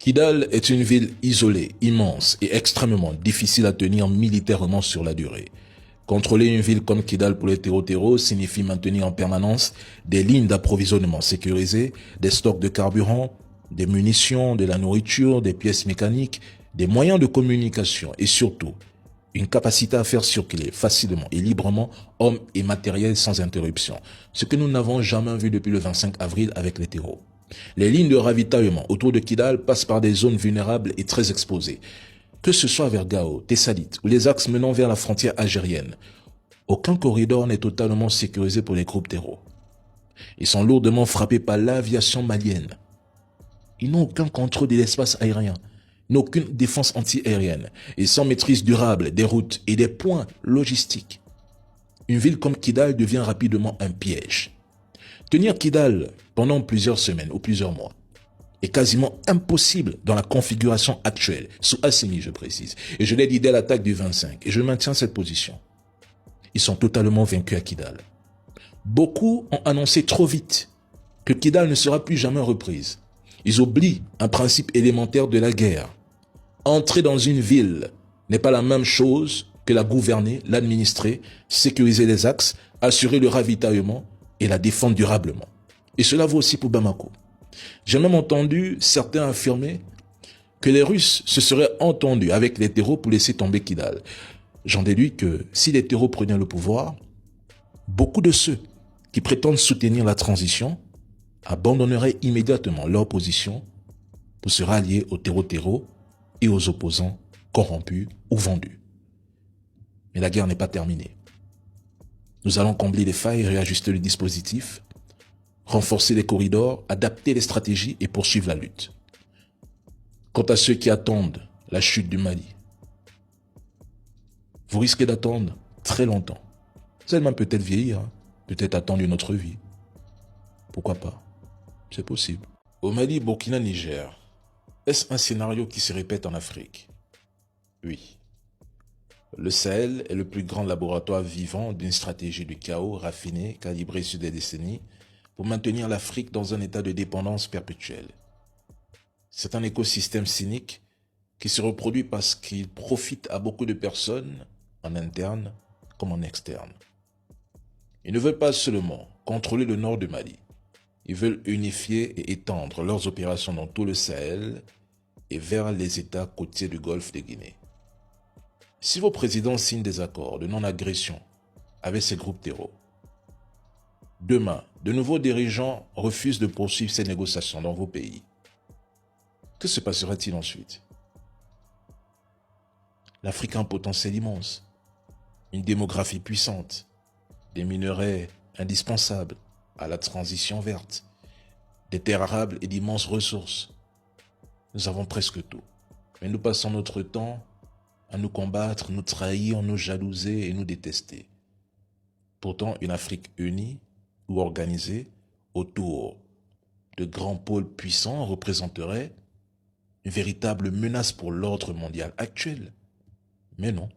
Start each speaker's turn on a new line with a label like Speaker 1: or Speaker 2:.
Speaker 1: Kidal est une ville isolée, immense et extrêmement difficile à tenir militairement sur la durée. Contrôler une ville comme Kidal pour les terreaux signifie maintenir en permanence des lignes d'approvisionnement sécurisées, des stocks de carburant, des munitions, de la nourriture, des pièces mécaniques, des moyens de communication et surtout une capacité à faire circuler facilement et librement hommes et matériel sans interruption, ce que nous n'avons jamais vu depuis le 25 avril avec les terreaux. Les lignes de ravitaillement autour de Kidal passent par des zones vulnérables et très exposées. Que ce soit vers Gao, Tessalit ou les axes menant vers la frontière algérienne, aucun corridor n'est totalement sécurisé pour les groupes terreaux. Ils sont lourdement frappés par l'aviation malienne. Ils n'ont aucun contrôle de l'espace aérien, n'ont aucune défense anti-aérienne et sans maîtrise durable des routes et des points logistiques. Une ville comme Kidal devient rapidement un piège. Tenir Kidal pendant plusieurs semaines ou plusieurs mois est quasiment impossible dans la configuration actuelle, sous Assimi je précise. Et je l'ai dit dès l'attaque du 25 et je maintiens cette position. Ils sont totalement vaincus à Kidal. Beaucoup ont annoncé trop vite que Kidal ne sera plus jamais reprise. Ils oublient un principe élémentaire de la guerre. Entrer dans une ville n'est pas la même chose que la gouverner, l'administrer, sécuriser les axes, assurer le ravitaillement et la défendre durablement. Et cela vaut aussi pour Bamako. J'ai même entendu certains affirmer que les Russes se seraient entendus avec les terreaux pour laisser tomber Kidal. J'en déduis que si les terreaux prenaient le pouvoir, beaucoup de ceux qui prétendent soutenir la transition abandonneraient immédiatement leur position pour se rallier aux terreaux et aux opposants corrompus ou vendus. Mais la guerre n'est pas terminée. Nous allons combler les failles, réajuster le dispositif, renforcer les corridors, adapter les stratégies et poursuivre la lutte. Quant à ceux qui attendent la chute du Mali, vous risquez d'attendre très longtemps. Vous allez même peut-être vieillir, peut-être attendre une autre vie. Pourquoi pas? C'est possible. Au Mali, Burkina, Niger, est-ce un scénario qui se répète en Afrique? Oui. Le Sahel est le plus grand laboratoire vivant d'une stratégie de chaos raffinée, calibrée sur des décennies, pour maintenir l'Afrique dans un état de dépendance perpétuelle. C'est un écosystème cynique qui se reproduit parce qu'il profite à beaucoup de personnes, en interne comme en externe. Ils ne veulent pas seulement contrôler le nord du Mali, ils veulent unifier et étendre leurs opérations dans tout le Sahel et vers les États côtiers du Golfe de Guinée. Si vos présidents signent des accords de non-agression avec ces groupes terreaux, demain, de nouveaux dirigeants refusent de poursuivre ces négociations dans vos pays. Que se passera-t-il ensuite? L'Afrique a un potentiel immense, une démographie puissante, des minerais indispensables à la transition verte, des terres arables et d'immenses ressources. Nous avons presque tout, mais nous passons notre temps à nous combattre, nous trahir, nous jalouser et nous détester. Pourtant, une Afrique unie ou organisée autour de grands pôles puissants représenterait une véritable menace pour l'ordre mondial actuel. Mais non.